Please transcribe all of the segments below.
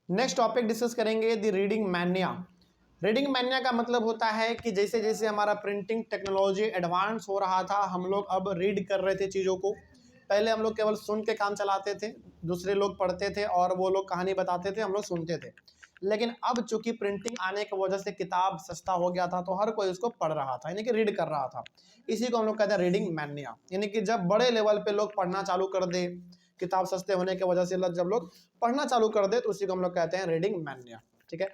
Next topic discuss करेंगे the reading mania. Reading mania का मतलब होता है कि जैसे जैसे हमारा प्रिंटिंग टेक्नोलॉजी एडवांस हो रहा था, हम लोग अब रीड कर रहे थे चीज़ों को। पहले हम लोग केवल सुन के काम चलाते थे, दूसरे लोग पढ़ते थे और वो लोग कहानी बताते थे, हम लोग सुनते थे। लेकिन अब चूंकि प्रिंटिंग आने की वजह से किताब सस्ता हो गया था, तो हर कोई उसको पढ़ रहा था, यानी कि रीड कर रहा था। इसी को हम लोग कहते हैं रीडिंग मैनिया। यानी कि जब बड़े लेवल पे लोग पढ़ना चालू कर दे, किताब सस्ते होने की वजह से जब लोग पढ़ना चालू कर दे, तो उसी को हम लोग कहते हैं रीडिंग मैनिया। ठीक है,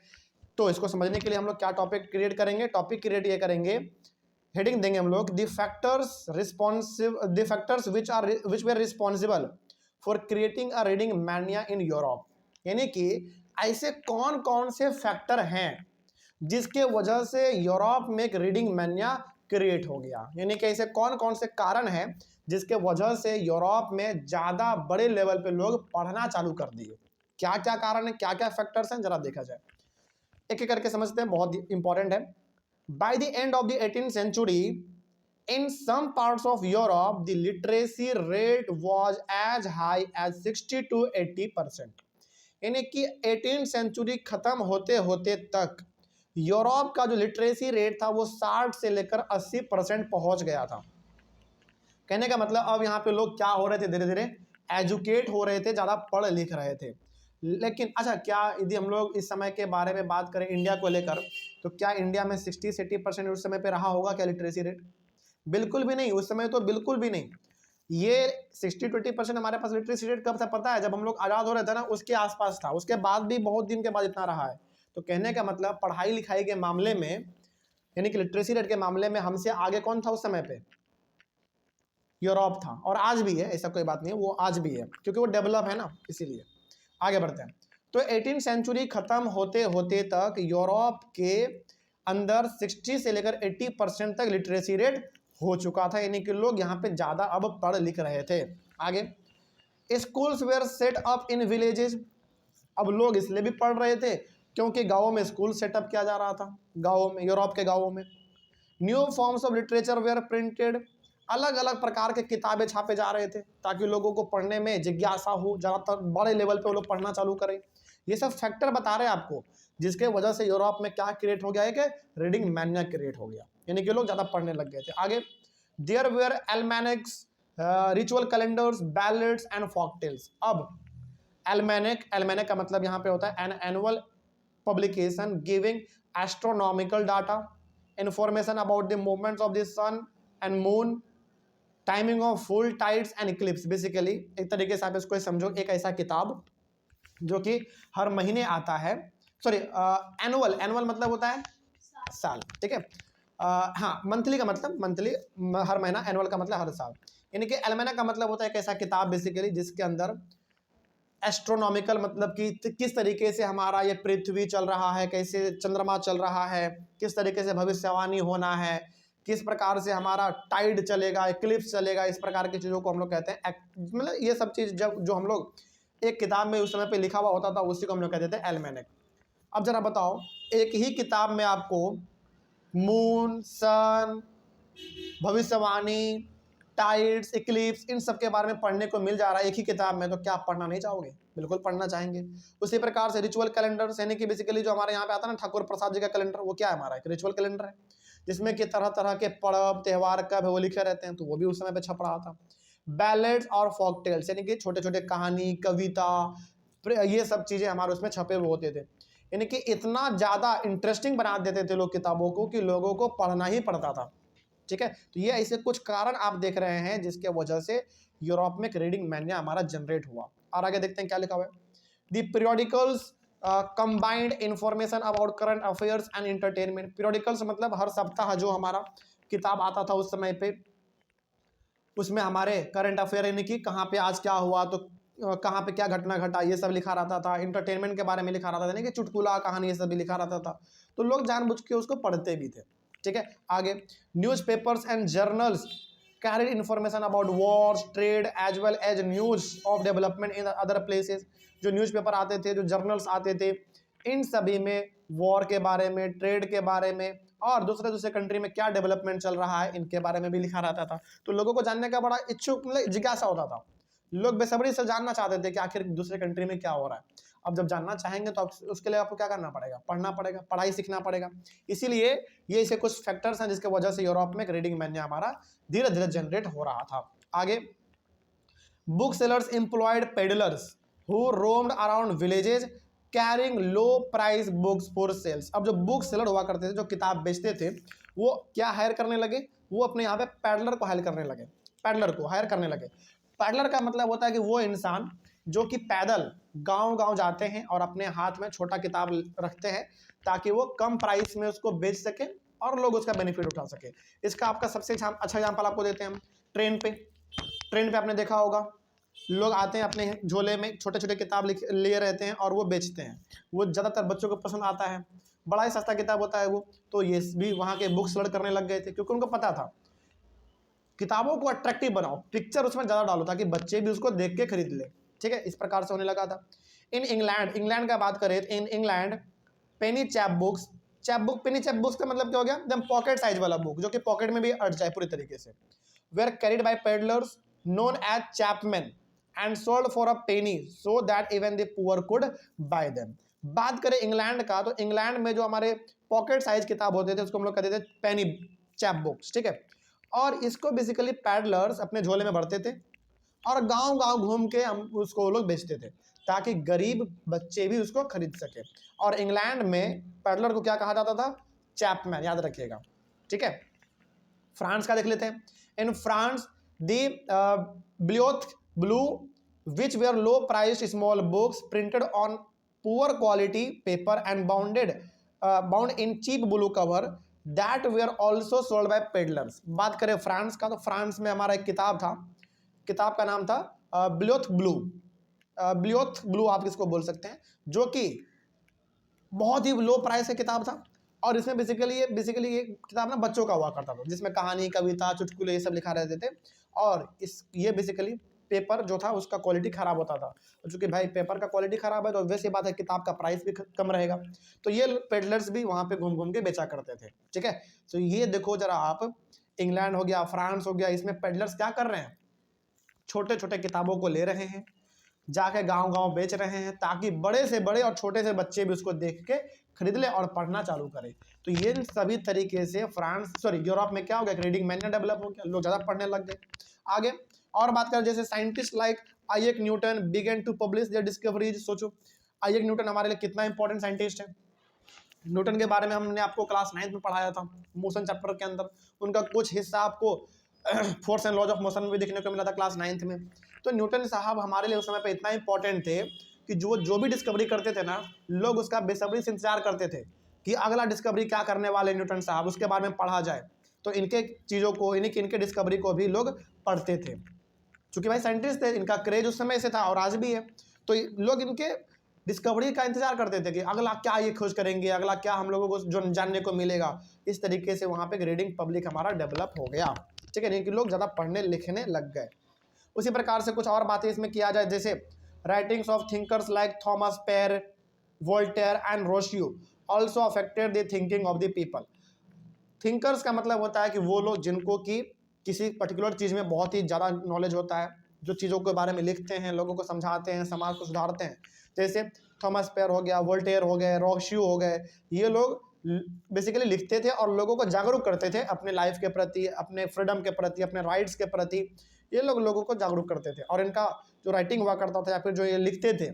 तो इसको समझने के लिए हम लोग क्या टॉपिक क्रिएट करेंगे, टॉपिक क्रिएट ये करेंगे, हेडिंग देंगे हम लोग the factors which were responsible for creating a reading mania in Europe. यानी कि ऐसे कौन कौन से फैक्टर हैं जिसके वजह से यूरोप में एक रीडिंग मैनिया क्रिएट हो गया। यानी कि ऐसे कौन कौन से कारण हैं जिसके वजह से यूरोप में ज़्यादा बड़े लेवल पे लोग पढ़ना चालू कर दिए। क्या क्या कारण है, क्या क्या फैक्टर्स हैं, जरा देखा जाए, एक एक करके समझते हैं, बहुत इंपॉर्टेंट है। By the end of the 18th century in some parts of Europe the literacy rate was as high as 60 to 80%। यानी कि 18th सेंचुरी खत्म होते होते तक यूरोप का जो लिटरेसी रेट था वो 60 से लेकर 80% पहुंच गया था। कहने का मतलब अब यहाँ पे लोग क्या हो रहे थे, धीरे धीरे एजुकेट हो रहे थे, ज़्यादा पढ़ लिख रहे थे। लेकिन अच्छा, क्या यदि हम लोग इस समय के बारे में बात करें इंडिया को लेकर, तो क्या इंडिया में 60 से 80% उस समय पे रहा होगा क्या लिटरेसी रेट? बिल्कुल भी नहीं, उस समय तो बिल्कुल भी नहीं। ये 60-20% हमारे पास लिटरेसी रेट कब था पता है? जब हम लोग आज़ाद हो रहे थे ना, उसके आसपास था। उसके बाद भी बहुत दिन के बाद इतना रहा है। तो कहने का मतलब पढ़ाई लिखाई के मामले में, यानी कि लिटरेसी रेट के मामले में हमसे आगे कौन था उस समय पे? यूरोप था। और आज भी है, ऐसा कोई बात नहीं है, वो आज भी है क्योंकि वो डेवलप है ना, इसीलिए। आगे बढ़ते हैं। तो 18th सेंचुरी खत्म होते होते तक यूरोप के अंदर 60 से लेकर 80% तक लिटरेसी रेट हो चुका था, यानी कि लोग यहाँ पे ज़्यादा अब पढ़ लिख रहे थे। आगे, schools were set up in villages. अब लोग इसलिए भी पढ़ रहे थे क्योंकि गाँवों में स्कूल सेटअप किया जा रहा था, गाँवों में, यूरोप के गाँवों में। New forms of literature were printed. अलग अलग प्रकार के किताबें छापे जा रहे थे ताकि लोगों को पढ़ने में जिज्ञासा हो, ज़्यादातर बड़े लेवल पे वो लोग पढ़ना चालू करें। ये सब फैक्टर बता रहे हैं आपको, जिसके वजह से यूरोप में क्या क्रिएट हो गया है कि रीडिंग मैनिया क्रिएट हो गया, यानी कि लोग ज़्यादा पढ़ने लग गए थे। आगे, there were almanacs, ritual calendars, ballads and folktales. अब एल्मेनिक का मतलब यहाँ पे होता है an annual publication giving astronomical data, information about the movements of the sun and moon, timing of full tides and eclipse। Basically एक तरीके से आप इसको समझो, एक ऐसा किताब जो कि हर महीने आता है, सॉरी एनुअल मतलब होता है साल, ठीक है। हाँ, मंथली का मतलब मंथली, हर महीना, एनुअल का मतलब हर साल। यानी कि एल्मेना का मतलब होता है एक ऐसा किताब बेसिकली जिसके अंदर एस्ट्रोनॉमिकल मतलब कि किस तरीके से हमारा ये पृथ्वी चल रहा है, कैसे चंद्रमा चल रहा है, किस तरीके से भविष्यवाणी होना है, किस प्रकार से हमारा टाइड चलेगा, इक्लिप्स चलेगा, इस प्रकार की चीज़ों को हम लोग कहते हैं, मतलब ये सब चीज़ जब जो हम लोग एक किताब में उस समय पे लिखा हुआ होता था, उसी को हम लोग कहते थे एल्मेनिक। अब जरा बताओ, एक ही किताब में आपको मून, सन, भविष्यवाणी, टाइड्स, इक्लिप्स, इन सब के बारे में पढ़ने को मिल जा रहा है एक ही किताब में, तो क्या आप पढ़ना नहीं चाहोगे? बिल्कुल पढ़ना चाहेंगे। उसी प्रकार से रिचुअल कैलेंडर, यानी कि बेसिकली जो हमारे यहाँ पे आता है ना ठाकुर प्रसाद जी का कैलेंडर, वो क्या है हमारा? एक रिचुअल कैलेंडर है जिसमें कि तरह तरह के पर्व त्यौहार कब है वो लिखे रहते हैं, तो वो भी उस समय पे छप रहा था। बैलेट्स और फॉक टेल्स, यानी कि छोटे छोटे कहानी, कविता, ये सब चीज़ें हमारे उसमें छपे हुए होते थे। यानी कि इतना ज़्यादा इंटरेस्टिंग बना देते थे लोग किताबों को कि लोगों को पढ़ना ही पड़ता था। ठीक है, तो ये ऐसे कुछ कारण आप देख रहे हैं जिसके वजह से यूरोप में एक रीडिंग मैनिया हमारा जनरेट हुआ। और आगे देखते हैं क्या लिखा हुआ है। The periodicals combined information about current affairs and entertainment. Periodicals मतलब हर सप्ताह जो हमारा किताब आता था उस समय पे, उसमें हमारे करंट अफेयर, यानी कि कहाँ पे आज क्या हुआ, तो कहाँ पे क्या घटना घटा, ये सब लिखा रहता था। इंटरटेनमेंट के बारे में लिखा रहता था, यानी कि चुटकुला, कहानी, ये सब भी लिखा रहता था। तो लोग जानबूझ के उसको पढ़ते भी थे। ठीक है, आगे, newspapers and journals carried information about wars, trade as well as news of development in other places. जो न्यूज़पेपर आते थे, जो जर्नल्स आते थे, इन सभी में वॉर के बारे में, ट्रेड के बारे में और दूसरे दूसरे कंट्री में क्या डेवलपमेंट चल रहा है, इनके बारे में भी लिखा रहता था। तो लोगों को जानने का बड़ा इच्छुक, मतलब जिज्ञासा होता था। लोग बेसब्री से जानना चाहते थे कि आखिर दूसरे कंट्री में क्या हो रहा है। अब जब जानना चाहेंगे तो उसके लिए आपको क्या करना पड़ेगा, पढ़ना पड़ेगा, पढ़ाई सीखना पड़ेगा। इसीलिए ये ऐसे कुछ फैक्टर्स हैं जिसके वजह से यूरोप में एक रीडिंग मैनिया हमारा धीरे धीरे जनरेट हो रहा था। आगे, book sellers employed peddlers who roamed around villages carrying low price books for sales. अब जो बुक सेलर हुआ करते थे, जो किताब बेचते थे, वो क्या हायर करने लगे, वो अपने यहाँ पे पैडलर को हायर करने लगे, पैडलर को हायर करने लगे। पैडलर का मतलब होता है कि वो इंसान जो कि पैदल गांव गांव जाते हैं और अपने हाथ में छोटा किताब रखते हैं ताकि वो कम प्राइस में उसको बेच सके और लोग उसका बेनिफिट उठा सके। इसका आपका सबसे अच्छा एग्जाम्पल आपको देते हैं हम, ट्रेन पे आपने देखा होगा, लोग आते हैं अपने झोले में छोटे छोटे किताब लिए रहते हैं और वो बेचते हैं। वो ज़्यादातर बच्चों को पसंद आता है, बड़ा ही सस्ता किताब होता है वो। तो ये भी वहाँ के बुक सेलर करने लग गए थे, क्योंकि उनको पता था किताबों को अट्रैक्टिव बनाओ, पिक्चर उसमें ज़्यादा डालो ताकि बच्चे भी उसको देख के खरीद ले। ठीक है, इस प्रकार से होने लगा था। इन इंग्लैंड का बात करें, in England Penney chap books, Penney chap books का मतलब क्या हो गया, एकदम पॉकेट साइज वाला बुक जो कि पॉकेट में भी अट जाए पूरी तरीके से, were carried by peddlers known as chapmen and sold for a penny so that even the poor could buy them। बात करें इंग्लैंड का, तो इंग्लैंड में जो हमारे पॉकेट साइज किताब होते थे उसको हम लोग कहते थे पेनी चैप बुक्स। ठीक है, और इसको बेसिकली पैडलर्स अपने झोले में भरते थे और गांव गांव घूम के हम उसको लोग बेचते थे ताकि गरीब बच्चे भी उसको खरीद सके। और इंग्लैंड में पैडलर को क्या कहा जाता था, चैपमैन, याद रखिएगा। ठीक है, फ्रांस का देख लेते हैं। In France the Bleuth blue, which were low priced small books printed on poor quality paper and bound in cheap blue cover that were also sold by peddlers। बात करें फ्रांस का, तो फ्रांस में हमारा एक किताब था, किताब का नाम था ब्ल्यूथ ब्लू आप इसको बोल सकते हैं, जो कि बहुत ही लो प्राइस का किताब था। और इसमें बेसिकली ये किताब ना बच्चों का हुआ करता था, जिसमें कहानी, कविता, चुटकुले ये सब लिखा रहते थे। और ये बेसिकली पेपर जो था उसका क्वालिटी खराब होता था, चूंकि भाई पेपर का क्वालिटी खराब है तो वैसे बात है किताब का प्राइस भी कम रहेगा। तो ये पेडलर्स भी वहाँ पे घूम घूम के बेचा करते थे। ठीक है, तो ये देखो जरा आप, इंग्लैंड हो गया, फ्रांस हो गया, इसमें पेडलर्स क्या कर रहे हैं, छोटे छोटे किताबों को ले रहे हैं, जाके गांव गांव बेच रहे हैं ताकि बड़े से बड़े और छोटे से बच्चे भी उसको देख के खरीद ले और पढ़ना चालू करें। तो ये सभी तरीके से यूरोप में क्या हो गया, रीडिंग मैनिया डेवलप हो गया, लोग ज़्यादा पढ़ने लग गए। आगे और बात करें, जैसे scientist like Isaac Newton began to publish their discoveries. सोचो आइजैक न्यूटन हमारे लिए कितना इंपॉर्टेंट साइंटिस्ट है। न्यूटन के बारे में हमने आपको क्लास 9 में पढ़ाया था, मोशन चैप्टर के अंदर। उनका कुछ हिस्सा आपको force and laws of motion में भी देखने को मिला था क्लास 9 में। तो न्यूटन साहब हमारे लिए उस समय पे इतना इंपॉर्टेंट थे कि जो भी डिस्कवरी करते थे ना, लोग उसका बेसब्री से इंतजार करते थे कि अगला डिस्कवरी क्या करने वाले न्यूटन साहब, उसके बारे में पढ़ा जाए। तो इनके चीज़ों को, इनके डिस्कवरी को भी लोग पढ़ते थे, चूँकि भाई साइंटिस्ट थे, इनका क्रेज उस समय से था और आज भी है। तो लोग इनके डिस्कवरी का इंतजार करते थे कि अगला क्या ये खोज करेंगे, अगला क्या हम लोगों को जो जानने को मिलेगा। इस तरीके से वहाँ पे रीडिंग पब्लिक हमारा डेवलप हो गया। ठीक है, कि लोग ज़्यादा पढ़ने लिखने लग गए। उसी प्रकार से कुछ और बातें इसमें किया जाए, जैसे writings of thinkers like Thomas Paine, Voltaire and Rousseau also affected the thinking of the people. Thinkers का मतलब होता है कि वो लोग जिनको कि किसी पर्टिकुलर चीज़ में बहुत ही ज़्यादा नॉलेज होता है, जो चीज़ों के बारे में लिखते हैं, लोगों को समझाते हैं, समाज को सुधारते हैं। जैसे थॉमस पेयर हो गया, वोल्टेयर हो गए, रोशियो हो गए, ये लोग बेसिकली लिखते थे और लोगों को जागरूक करते थे अपने लाइफ के प्रति, अपने फ्रीडम के प्रति, अपने राइट्स के प्रति। ये लोग लोगों को जागरूक करते थे और इनका जो राइटिंग हुआ करता था या फिर जो ये लिखते थे,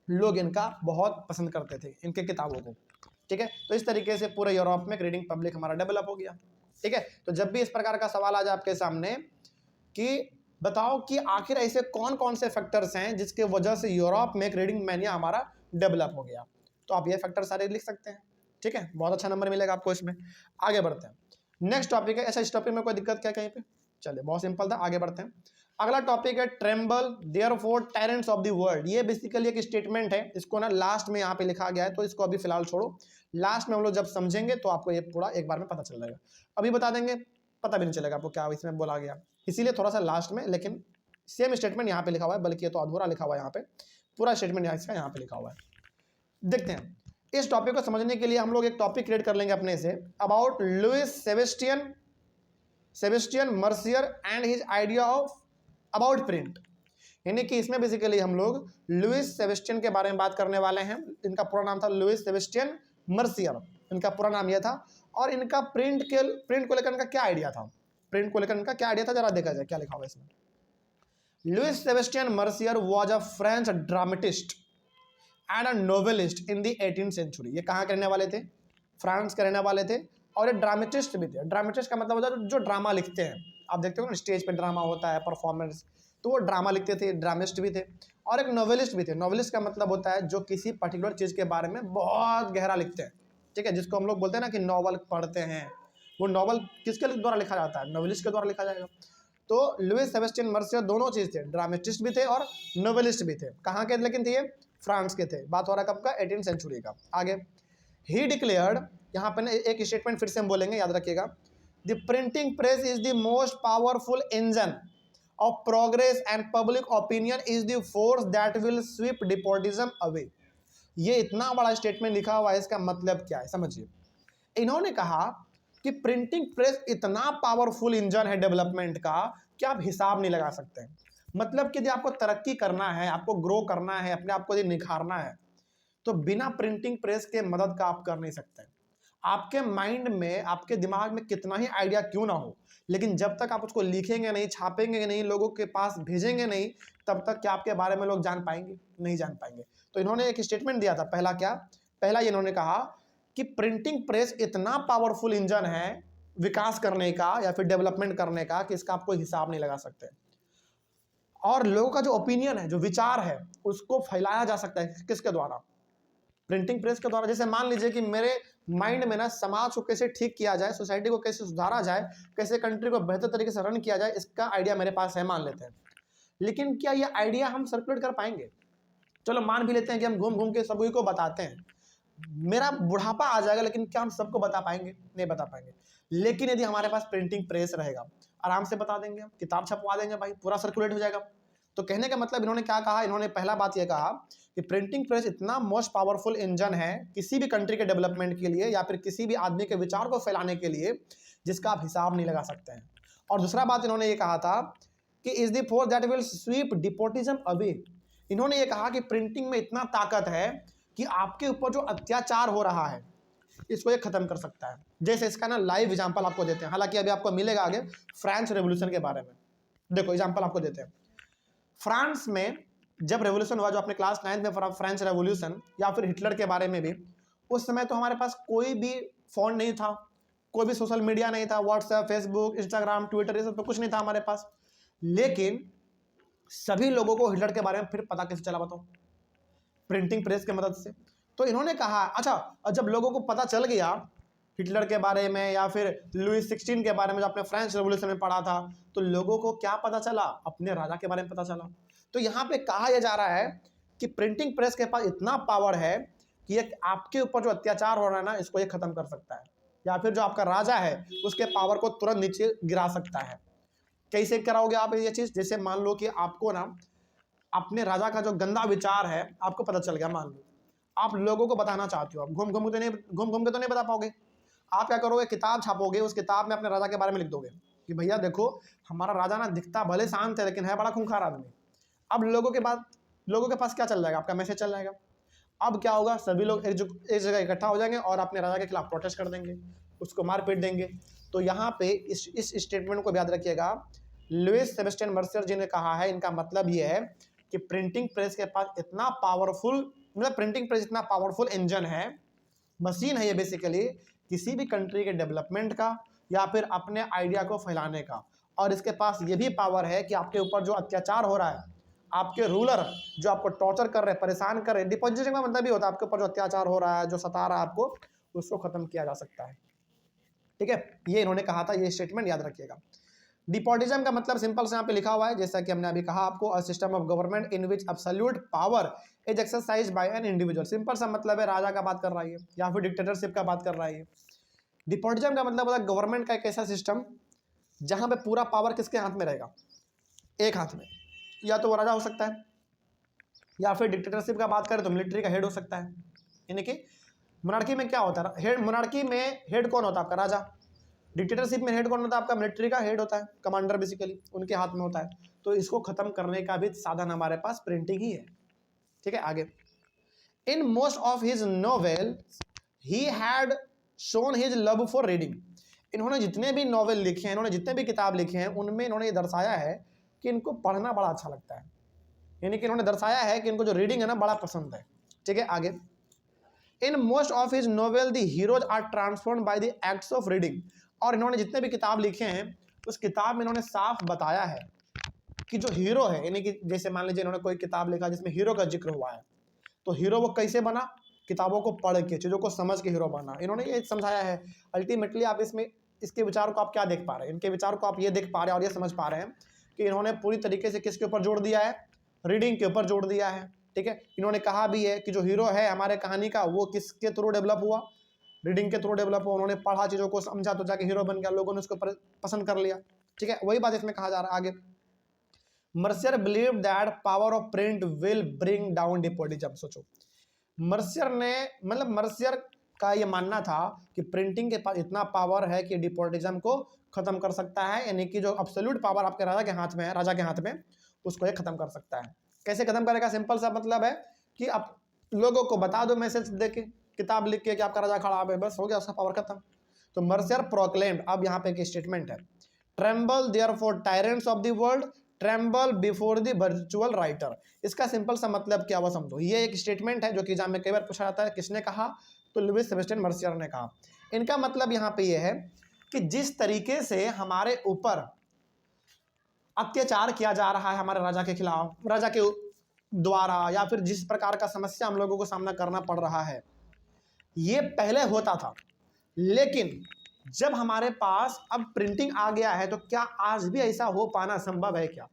लोग इनका बहुत पसंद करते थे, इनके किताबों को। ठीक है, तो इस तरीके से पूरे यूरोप में रीडिंग पब्लिक हमारा डेवलप हो गया। ठीक है, तो जब भी इस प्रकार का सवाल आ जाए आपके सामने कि बताओ कि आखिर ऐसे कौन कौन से फैक्टर्स हैं जिसके वजह से यूरोप में रीडिंग मैनिया हमारा डेवलप हो गया, तो आप ये फैक्टर सारे लिख सकते हैं। ठीक है, बहुत अच्छा नंबर मिलेगा आपको इसमें। आगे बढ़ते हैं, नेक्स्ट टॉपिक है। ऐसा इस टॉपिक में कोई दिक्कत क्या कहीं पे? चलिए, बहुत सिंपल था, आगे बढ़ते हैं। अगला टॉपिक है tremble therefore tyrants of the world. ये बेसिकली एक स्टेटमेंट है, इसको ना लास्ट में यहाँ पे लिखा गया है, तो इसको अभी फिलहाल छोड़ो, लास्ट में हम लोग जब समझेंगे तो आपको ये पूरा एक बार में पता चल जाएगा। अभी बता देंगे पता भी नहीं चलेगा आपको क्या इसमें बोला गया, इसीलिए थोड़ा सा लास्ट में। लेकिन सेम स्टेटमेंट यहाँ पे लिखा हुआ है, बल्कि ये तो अधूरा लिखा हुआ है, यहाँ पे पूरा स्टेटमेंट इसका यहाँ पे लिखा हुआ है। देखते हैं, इस टॉपिक को समझने के लिए हम लोग एक टॉपिक क्रिएट कर लेंगे अपने से, about Louis Sebastien Mercier and his idea of about print. यानी कि इसमें बेसिकली हम लोग लुइस सेबेस्टियन के बारे में बात करने वाले हैं। इनका पूरा नाम था लुइस सेबेस्टियन मर्सियर, इनका पूरा नाम यह था। और इनका प्रिंट को लेकर इनका क्या आइडिया था, प्रिंट को लेकर इनका क्या आइडिया था, जरा देखा जाए क्या लिखा हुआ है इसमें। Louis Sebastien Mercier was a French dramatist and a novelist in the 18th century. ये कहाँ के रहने वाले थे, फ्रांस के रहने वाले थे, और ये ड्रामेटिस्ट भी थे। ड्रामेटिस्ट का मतलब होता है जो ड्रामा लिखते हैं, आप देखते हो ना स्टेज पे ड्रामा होता है, परफॉर्मेंस, तो वो ड्रामा लिखते थे, ड्रामिस्ट भी थे। और एक नोवेलिस्ट भी थे। नोवेलिस्ट का मतलब होता है जो किसी पर्टिकुलर चीज़ के बारे में बहुत गहरा लिखते हैं, ठीक है, जिसको हम लोग बोलते हैं ना कि नॉवल पढ़ते हैं। वो नॉवल किसके द्वारा लिखा जाता है, नोवेलिस्ट के द्वारा लिखा जाएगा। तो लुइस सेबेस्टियन मर्सियर दोनों चीज़ थे, ड्रामेटिस्ट भी थे और नोवेलिस्ट भी थे। कहाँ के लेकिन थे ये, फ्रांस के थे। बात हो रहा है कब का, 18th सेंचुरी का। आगे ही डिक्लेयर्ड, यहाँ पे ना एक स्टेटमेंट फिर से हम बोलेंगे, याद रखिएगा। The printing press is the most powerful engine of progress and public opinion is the force that will sweep despotism away. ये इतना बड़ा स्टेटमेंट लिखा हुआ है, इसका मतलब क्या है समझिए। इन्होंने कहा कि प्रिंटिंग प्रेस इतना पावरफुल इंजन है डेवलपमेंट का कि आप हिसाब नहीं लगा सकते हैं। मतलब कि यदि आपको तरक्की करना है, आपको ग्रो करना है, अपने आप को यदि निखारना है, तो बिना प्रिंटिंग प्रेस के मदद का आप कर नहीं सकते। आपके माइंड में, आपके दिमाग में कितना ही आइडिया क्यों ना हो, लेकिन जब तक आप उसको लिखेंगे नहीं, छापेंगे नहीं, लोगों के पास भेजेंगे नहीं, तब तक क्या आपके बारे में लोग जान पाएंगे, नहीं जान पाएंगे। तो इन्होंने एक स्टेटमेंट दिया था। पहला क्या, पहला ये इन्होंने कहा कि प्रिंटिंग प्रेस इतना पावरफुल इंजन है विकास करने का या फिर डेवलपमेंट करने का कि इसका आप कोई हिसाब नहीं लगा सकते। और लोगों का जो ओपिनियन है, जो विचार है, उसको फैलाया जा सकता है किसके द्वारा, प्रिंटिंग प्रेस के द्वारा। जैसे मान लीजिए कि मेरे माइंड में ना समाज को कैसे ठीक किया जाए, सोसाइटी को कैसे सुधारा जाए, कैसे कंट्री को बेहतर तरीके से रन किया जाए, इसका आइडिया मेरे पास है, मान लेते हैं। लेकिन क्या ये आइडिया हम सर्कुलेट कर पाएंगे? चलो मान भी लेते हैं कि हम घूम घूम के सभी को बताते हैं, मेरा बुढ़ापा आ जाएगा, लेकिन क्या हम सबको बता पाएंगे? नहीं बता पाएंगे। लेकिन यदि हमारे पास प्रिंटिंग प्रेस रहेगा, आराम से बता देंगे, किताब छपवा देंगे भाई, पूरा सर्कुलेट हो जाएगा। तो कहने का मतलब इन्होंने क्या कहा, इन्होंने पहला बात यह कहा कि प्रिंटिंग प्रेस इतना मोस्ट पावरफुल इंजन है किसी भी कंट्री के डेवलपमेंट के लिए या फिर किसी भी आदमी के विचार को फैलाने के लिए, जिसका आप हिसाब नहीं लगा सकते हैं। और दूसरा बात इन्होंने ये कहा था कि is the force that will sweep despotism away. इन्होंने ये कहा कि प्रिंटिंग में इतना ताकत है कि आपके ऊपर जो अत्याचार हो रहा है इसको ये खत्म कर सकता है। जैसे इसका ना लाइव एग्जांपल आपको देते हैं, हालांकि अभी आपको मिलेगा आगे फ्रेंच रेवोल्यूशन के बारे में। देखो एग्जांपल आपको देते हैं। फ्रांस में जब रेवोल्यूशन हुआ, जो अपने क्लास 9th में फ्रेंच रेवोल्यूशन, या फिर हिटलर के बारे में भी, उस समय तो हमारे पास कोई भी फोन नहीं था, कोई भी सोशल मीडिया नहीं था, व्हाट्सएप, फेसबुक, इंस्टाग्राम, ट्विटर, ये सब तो कुछ नहीं था हमारे पास। लेकिन सभी लोगों को हिटलर के बारे में फिर पता कैसे चला बताओ? प्रिंटिंग प्रेस की मदद से। तो इन्होंने कहा अच्छा, और जब लोगों को पता चल गया हिटलर के बारे में या फिर लुइस 16 के बारे में, जो आपने फ्रेंच रेवोल्यूशन में पढ़ा था, तो लोगों को क्या पता चला? अपने राजा के बारे में पता चला। तो यहाँ पे कहा यह जा रहा है कि प्रिंटिंग प्रेस के पास इतना पावर है कि ये आपके ऊपर जो अत्याचार हो रहा है ना, इसको ये खत्म कर सकता है, या फिर जो आपका राजा है उसके पावर को तुरंत नीचे गिरा सकता है। कैसे कराओगे आप ये चीज़? जैसे मान लो कि आपको ना अपने राजा का जो गंदा विचार है आपको पता चल गया, मान लो आप लोगों को बताना चाहते हो, आप घूम घूम के तो नहीं बता पाओगे। आप क्या करोगे, किताब छापोगे, उस किताब में अपने राजा के बारे में लिख दोगे कि भैया देखो हमारा राजा ना दिखता भले शांत है लेकिन है बड़ा खूंखार आदमी। अब लोगों के पास क्या चल जाएगा? आपका मैसेज चल जाएगा। अब क्या होगा, सभी लोग एक जगह इकट्ठा हो जाएंगे और अपने राजा के खिलाफ प्रोटेस्ट कर देंगे, उसको मार पीट देंगे। तो यहाँ पे इस स्टेटमेंट को याद रखिएगा, लुइस सेबेस्टियन मर्सियर जी ने कहा है, इनका मतलब ये है कि प्रिंटिंग प्रेस के पास इतना पावरफुल, मतलब प्रिंटिंग प्रेस इतना पावरफुल इंजन है, मशीन है ये बेसिकली किसी भी कंट्री के डेवलपमेंट का या फिर अपने आइडिया को फैलाने का। और इसके पास ये भी पावर है कि आपके ऊपर जो अत्याचार हो रहा है, आपके रूलर जो आपको टॉर्चर कर रहे हैं, परेशान कर रहे हैं, डिपोजिशन का मतलब भी होता है आपके ऊपर जो अत्याचार हो रहा है, जो सता रहा है आपको, उसको खत्म किया जा सकता है। ठीक है, ये इन्होंने कहा था, ये स्टेटमेंट याद रखिएगा। डिपोटिज्म का मतलब सिंपल से यहाँ पे लिखा हुआ है, जैसा कि हमने अभी कहा आपको, a system of government in which absolute power is exercise by an individual. Simple सा मतलब है राजा का बात कर रहा है या फिर डिक्टेटरशिप का बात कर रहा है। डिपोटिज्म का मतलब होता है गवर्नमेंट का एक ऐसा सिस्टम जहां पे पूरा पावर किसके हाथ में रहेगा? एक हाथ में। या तो वो राजा हो सकता है, या फिर डिक्टेटरशिप का बात करें तो मिलिट्री का हेड हो सकता है। यानी कि मोनार्की में क्या होता है, हेड, मोनार्की में हेड कौन होता है? आपका राजा। डिक्टेटरशिप में हेड कौन होता है? आपका मिलिट्री का हेड होता है, कमांडर बेसिकली उनके हाथ में होता है। तो इसको खत्म करने का भी साधन हमारे पास प्रिंटिंग ही है। ठीक है, आगे। In most of his novel he had shown his love for reading. इन्होंने जितने भी नॉवेल लिखे हैं, इन्होंने जितने भी किताब लिखे हैं, उनमें इन्होंने ये दर्शाया है कि इनको पढ़ना बड़ा अच्छा लगता है, यानी कि इन्होंने दर्शाया है कि इनको जो रीडिंग है ना बड़ा पसंद है। ठीक है, आगे। In most of his novel the heroes are transformed by the acts of reading. और इन्होंने जितने भी किताब लिखे हैं उस किताब में इन्होंने साफ बताया है कि जो हीरो है, यानी कि जैसे मान लीजिए इन्होंने कोई किताब लिखा जिसमें हीरो का जिक्र हुआ है, तो हीरो वो कैसे बना? किताबों को पढ़ के, चीज़ों को समझ के हीरो बना। इन्होंने ये समझाया है। अल्टीमेटली आप इसमें इसके विचार को आप क्या देख पा रहे हैं? इनके विचार को आप ये देख पा रहे हैं और ये समझ पा रहे हैं कि इन्होंने पूरी तरीके से किसके ऊपर जोड़ दिया है? रीडिंग के ऊपर जोड़ दिया है। ठीक है, इन्होंने कहा भी है कि जो हीरो है हमारे कहानी का वो किसके थ्रू डेवलप हुआ? रीडिंग के थ्रू डेवलप हुआ। उन्होंने पढ़ा, चीज़ों को समझा, तो जाके हीरो बन गया, लोगों ने उसको पसंद कर लिया। ठीक है, वही बात इसमें कहा जा रहा है आगे। Mercier believe that power of print will bring down despotism. सोचो, मर्सियर ने, मतलब मर्सियर का ये मानना था कि प्रिंटिंग के पास इतना पावर है कि डिपोटिज्म को खत्म कर सकता है, यानी कि जो एब्सोल्यूट पावर आपके राजा के हाथ में है, राजा के हाथ में, उसको ये खत्म कर सकता है। कैसे खत्म करेगा? सिंपल सा मतलब है कि आप लोगों को बता दो मैसेज दे के, किताब लिख के कि आपका राजा खराब है, बस हो गया, उसका पावर खत्म। तो मर्सियर प्रोक्लेम्ड, अब यहाँ पे एक स्टेटमेंट है, tremble therefore tyrants of the world, tremble before the virtual writer. इसका सिंपल सा मतलब क्या हुआ समझो। ये एक स्टेटमेंट है जो कि एग्जाम में कई बार पूछा जाता है। किसने कहा? तो लुईस सेबेस्टियन मर्सियर ने कहा। इनका मतलब यहाँ पे ये है कि जिस तरीके से हमारे ऊपर अत्याचार किया जा रहा है हमारे राजा के खिलाफ, राजा के द्वारा, या फिर जिस प्रकार का समस्या हम लोगों को सामना करना पड़ रहा है, ये पहले होता था, लेकिन जब हमारे पास अब प्रिंटिंग आ गया है तो क्या आज भी ऐसा हो पाना संभव है? क्या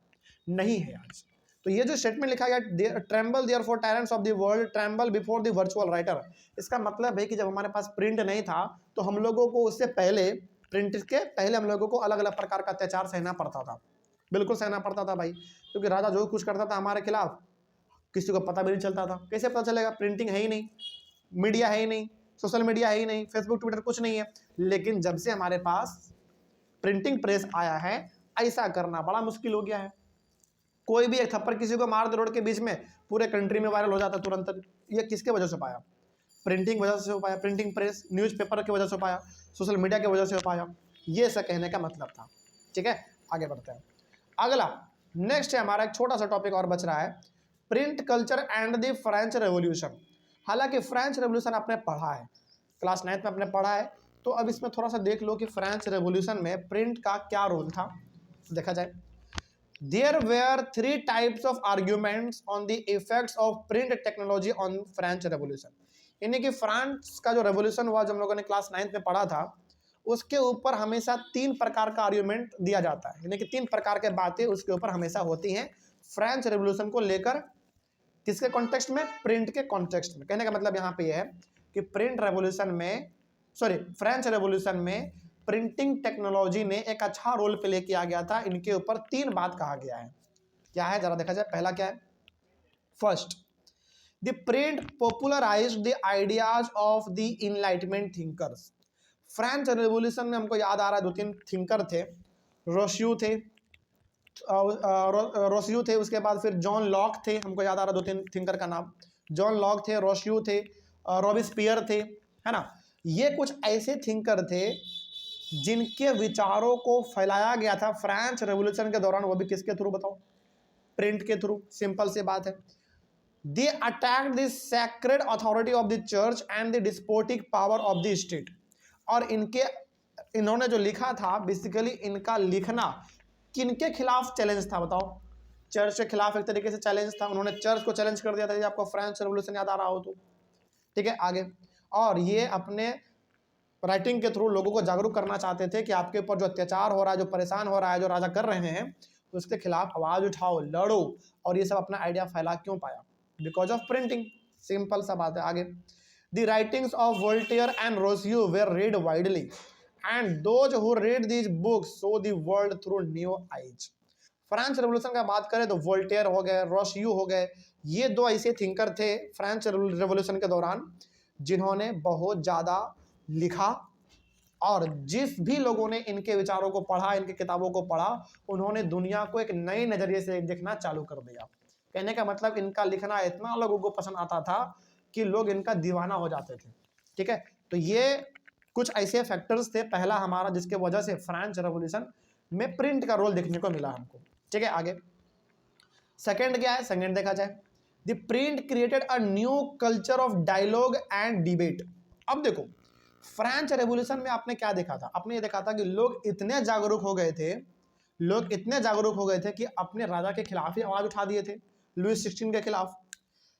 नहीं है आज। तो ये जो स्टेटमेंट लिखा गया, tremble therefore tyrants of the world, tremble before the virtual writer, इसका मतलब है कि जब हमारे पास प्रिंट नहीं था तो हम लोगों को उससे पहले, प्रिंट के पहले हम लोगों को अलग अलग प्रकार का अत्याचार सहना पड़ता था। बिल्कुल सहना पड़ता था भाई, क्योंकि राजा जो कुछ करता था हमारे खिलाफ किसी को पता भी नहीं चलता था। कैसे पता चलेगा? प्रिंटिंग है ही नहीं, मीडिया है ही नहीं, सोशल मीडिया है ही नहीं, फेसबुक ट्विटर कुछ नहीं है। लेकिन जब से हमारे पास प्रिंटिंग प्रेस आया है, ऐसा करना बड़ा मुश्किल हो गया है। कोई भी एक थप्पड़ किसी को मार दे रोड के बीच में, पूरे कंट्री में वायरल हो जाता तुरंत। ये किसके वजह से पाया? प्रिंटिंग वजह से हो पाया। प्रिंटिंग प्रेस, न्यूज़पेपर की वजह से हो पाया, सोशल मीडिया की वजह से हो पाया। ये सब कहने का मतलब था। ठीक है, आगे बढ़ते हैं। अगला नेक्स्ट है हमारा एक छोटा सा टॉपिक और बच रहा है, print culture and the French revolution. हालांकि फ्रेंच रेवोल्यूशन आपने पढ़ा है, क्लास 9th में आपने पढ़ा है, तो अब इसमें थोड़ा सा देख लो कि फ्रेंच रेवोल्यूशन में प्रिंट का क्या रोल था। देखा जाए, there were 3 types of arguments on the effects of print technology on French revolution. यानी कि फ्रांस का जो रेवोल्यूशन हुआ, जो हम लोगों ने क्लास 9th में पढ़ा था, उसके ऊपर हमेशा 3 प्रकार का आर्ग्यूमेंट दिया जाता है, यानी कि 3 प्रकार के बातें उसके ऊपर हमेशा होती हैं फ्रेंच रेवोल्यूशन को लेकर। किसके कॉन्टेक्स्ट में? प्रिंट के कॉन्टेक्स्ट में। कहने का मतलब यहाँ पे यह है कि प्रिंट रेवोल्यूशन में, सॉरी, फ्रेंच रेवोल्यूशन में प्रिंटिंग टेक्नोलॉजी ने एक अच्छा रोल प्ले किया गया था। इनके ऊपर 3 बात कहा गया है। क्या है जरा देखा जाए। पहला क्या है? First, the print popularised the ideas of the enlightenment thinkers. French revolution में हमको याद आ रहा है 2-3 थिंकर थे। रोशियो थे, उसके बाद फिर जॉन लॉक थे, हमको याद आ रहा 2-3 थिंकर का नाम। जॉन लॉक थे, रोशियो थे, रॉबिस्पियर थे, है ना। ये कुछ ऐसे थिंकर थे जिनके विचारों को फैलाया गया था फ्रेंच रेवोल्यूशन के दौरान। वो भी किसके थ्रू बताओ? प्रिंट के थ्रू। सिंपल सी बात है। They attacked the sacred authority of the church and the despotic power of the state. और इन्होंने जो लिखा था, बेसिकली इनका लिखना किनके खिलाफ चैलेंज था बताओ? चर्च के खिलाफ एक तरीके से चैलेंज था। उन्होंने चर्च को चैलेंज कर दिया था, यदि आपको फ्रेंच रेवोल्यूशन याद आ रहा हो तो। ठीक है, आगे। और ये अपने राइटिंग के थ्रू लोगों को जागरूक करना चाहते थे कि आपके ऊपर जो अत्याचार हो रहा है, जो परेशान हो रहा है, जो राजा कर रहे हैं, उसके खिलाफ आवाज उठाओ, लड़ो। और ये सब अपना आइडिया फैला क्यों पाया? Because of printing. सिंपल सा बात है। आगे, the writings of Voltaire and Rousseau were read widely and those who read these books saw the world through new eyes. French revolution का बात करें तो वोल्टेयर हो गए, रोसियो हो गए, ये 2 ऐसे थिंकर थे फ्रेंच रेवोल्यूशन के दौरान जिन्होंने बहुत ज़्यादा लिखा और जिस भी लोगों ने इनके विचारों को पढ़ा, इनकी किताबों को पढ़ा, उन्होंने दुनिया को एक नए नजरिए से देखना चालू कर दिया। कहने का मतलब इनका लिखना इतना लोगों को पसंद आता था कि लोग इनका दीवाना हो जाते थे। ठीक है, तो ये कुछ ऐसे फैक्टर्स थे पहला हमारा जिसके वजह से फ्रेंच रेवोल्यूशन में प्रिंट का रोल देखने को मिला हमको। ठीक है, आगे सेकंड क्या है, सेकंड देखा जाए, the print created a new culture of dialogue and debate. अब देखो फ्रेंच रेवोल्यूशन में आपने क्या देखा था, आपने ये देखा था कि लोग इतने जागरूक हो गए थे, लोग इतने जागरूक हो गए थे कि अपने राजा के खिलाफ ही आवाज उठा दिए थे, लुईस 16 के खिलाफ।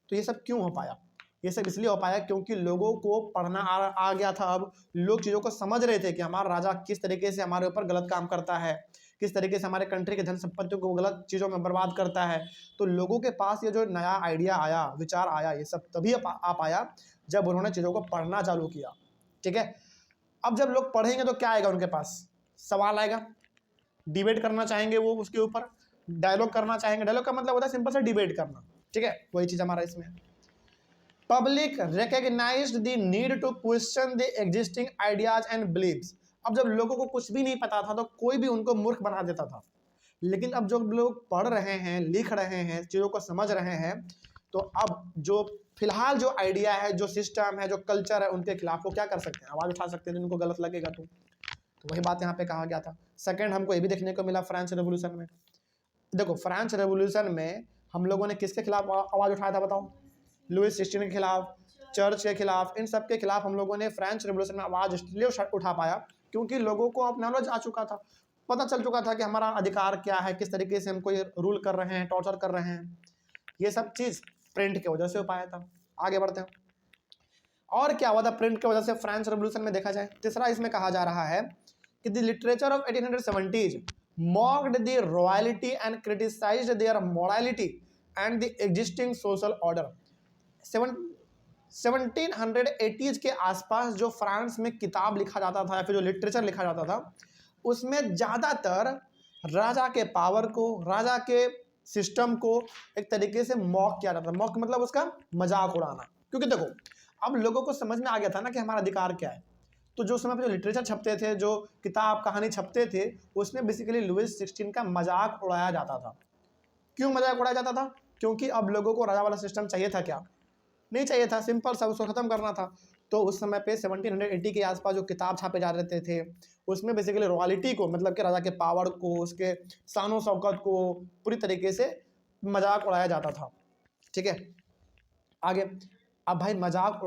तो ये सब क्यों हो पाया, ये सब इसलिए हो पाया क्योंकि लोगों को पढ़ना आ गया था। अब लोग चीज़ों को समझ रहे थे कि हमारा राजा किस तरीके से हमारे ऊपर गलत काम करता है, किस तरीके से हमारे कंट्री के धन संपत्तियों को गलत चीज़ों में बर्बाद करता है। तो लोगों के पास ये जो नया आइडिया आया, विचार आया, ये सब तभी आ पाया जब उन्होंने चीज़ों को पढ़ना चालू किया। ठीक है, अब जब लोग पढ़ेंगे तो क्या आएगा उनके पास, सवाल आएगा, डिबेट करना चाहेंगे वो उसके ऊपर, डायलॉग करना चाहेंगे। डायलॉग का मतलब होता है सिंपल सा डिबेट करना। ठीक है, वही चीज़ हमारा इसमें। Public recognised the need to question the existing ideas and beliefs. अब जब लोगों को कुछ भी नहीं पता था तो कोई भी उनको मूर्ख बना देता था, लेकिन अब जो लोग पढ़ रहे हैं, लिख रहे हैं, चीज़ों को समझ रहे हैं, तो अब जो फिलहाल जो आइडिया है, जो सिस्टम है, जो कल्चर है, उनके खिलाफ वो क्या कर सकते हैं, आवाज़ उठा सकते हैं जिनको गलत लगेगा। तो वही बात यहाँ पे कहा गया था। सेकंड हमको ये भी देखने को मिला फ्रेंच रेवोल्यूशन में। देखो फ्रेंच रेवोल्यूशन में हम लोगों ने किसके खिलाफ आवाज़ उठाया था बताओ, लुईस 16 के खिलाफ, चर्च के खिलाफ, इन सब के खिलाफ हम लोगों ने फ्रेंच रेवोल्यूशन में आवाज़ इसलिए उठा पाया क्योंकि लोगों को अब नॉलेज आ चुका था, पता चल चुका था कि हमारा अधिकार क्या है, किस तरीके से हमको ये रूल कर रहे हैं, टॉर्चर कर रहे हैं। ये सब चीज़ प्रिंट की वजह से हो पाया था। आगे बढ़ते हैं, और क्या हुआ था प्रिंट की वजह से फ्रेंच रेवोल्यूशन में देखा जाए। तीसरा इसमें कहा जा रहा है कि the literature of 1870s mocked the royalty and criticized their morality and the existing social order। 1780s के आसपास जो फ्रांस में किताब लिखा जाता था या फिर जो लिटरेचर लिखा जाता था, उसमें ज़्यादातर राजा के पावर को, राजा के सिस्टम को एक तरीके से मॉक किया जाता था। मॉक मतलब उसका मजाक उड़ाना, क्योंकि देखो अब लोगों को समझ में आ गया था ना कि हमारा अधिकार क्या है। तो जो समय पे जो लिटरेचर छपते थे, जो किताब कहानी छपते थे, उसमें बेसिकली लुईस 16 का मजाक उड़ाया जाता था। क्यों मजाक उड़ाया जाता था, क्योंकि अब लोगों को राजा वाला सिस्टम चाहिए था क्या, नहीं चाहिए था, सिंपल सा उसको ख़त्म करना था। तो उस समय पे 1780 के आसपास जो किताब छापे जा रहे थे उसमें बेसिकली रॉयल्टी को, मतलब कि राजा के पावर को, उसके शान शौकत को पूरी तरीके से मजाक उड़ाया जाता था। ठीक है, आगे अब भाई मजाक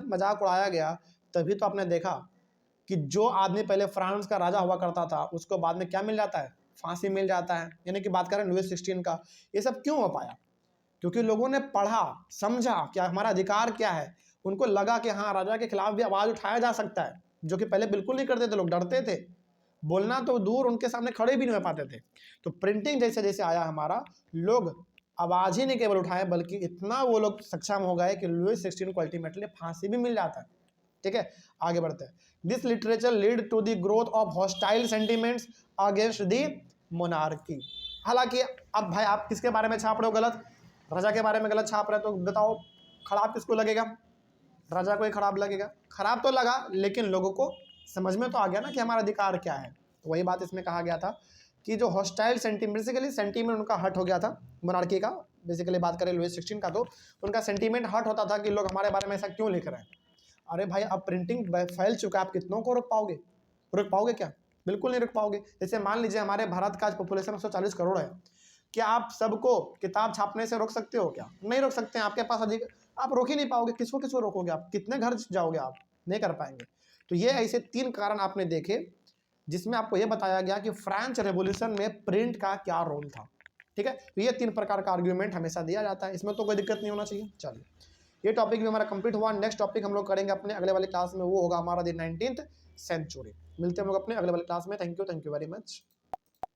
मजाक उड़ाया गया, तभी तो आपने देखा कि जो आदमी पहले फ्रांस का राजा हुआ करता था उसको बाद में क्या मिल जाता है, फांसी मिल जाता है। यानी कि बात करें लुईस 16 का, ये सब क्यों हो पाया, क्योंकि लोगों ने पढ़ा, समझा क्या हमारा अधिकार क्या है। उनको लगा कि हाँ राजा के खिलाफ भी आवाज़ उठाया जा सकता है, जो कि पहले बिल्कुल नहीं करते थे, लोग डरते थे, बोलना तो दूर उनके सामने खड़े भी नहीं हो पाते थे। तो प्रिंटिंग जैसे जैसे आया हमारा, लोग आवाज़ ही नहीं केवल उठाए बल्कि इतना वो लोग सक्षम हो गए कि लुईस 16 को अल्टीमेटली फांसी भी मिल जाता है। ठीक है, आगे बढ़ते हैं। This literature lead to the growth of hostile sentiments against the monarchy. हालांकि अब भाई आप किसके बारे में छाप रहे हो गलत, राजा के बारे में गलत छाप रहे हो, तो बताओ खराब किसको लगेगा, राजा को ही खराब लगेगा। खराब तो लगा लेकिन लोगों को समझ में तो आ गया ना कि हमारा अधिकार क्या है। तो वही बात इसमें कहा गया था कि जो हॉस्टाइल सेंटीमेंट उनका हट हो गया था मोनार्की का। बेसिकली बात करें लुईस 16 का, तो उनका सेंटीमेंट हट होता था कि लोग हमारे बारे में ऐसा क्यों लिख रहे हैं। अरे भाई अब प्रिंटिंग फैल चुका है, आप कितनों को रोक पाओगे क्या, बिल्कुल नहीं रोक पाओगे। जैसे मान लीजिए हमारे भारत का आज पॉपुलेशन 140 करोड़ है, क्या आप सबको किताब छापने से रोक सकते हो क्या, नहीं रोक सकते हैं। आपके पास अधिक, आप रोक ही नहीं पाओगे, किसको रोकोगे, आप कितने घर जाओगे, आप नहीं कर पाएंगे। तो ये ऐसे 3 कारण आपने देखे जिसमें आपको ये बताया गया कि फ्रेंच रेवोल्यूशन में प्रिंट का क्या रोल था। ठीक है, तो ये 3 प्रकार का आर्ग्यूमेंट हमेशा दिया जाता है, इसमें तो कोई दिक्कत नहीं होना चाहिए। चलिए ये टॉपिक भी हमारा कंप्लीट हुआ। नेक्स्ट टॉपिक हम लोग करेंगे अपने अगले वाले क्लास में, वो होगा हमारा द 19th सेंचुरी। मिलते हैं हम लोग अपने अगले वाले क्लास में। Thank you very much.